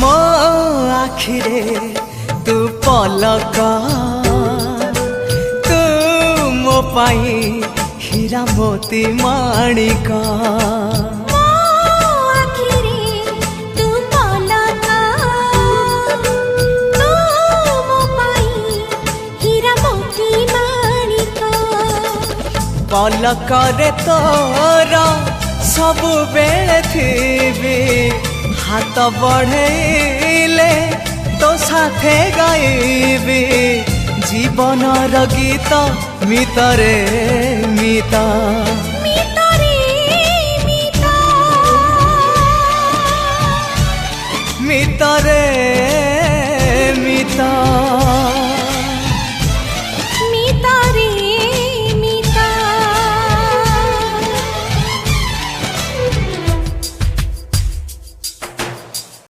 मो आखिरे तू पलक तू मो पाई हीरा मोती माणिक पलकरे तोर सबु बेले थी हाथ बढ़ेले तो साथे गाइबी जीवनर गीत मितरे मिता मितरे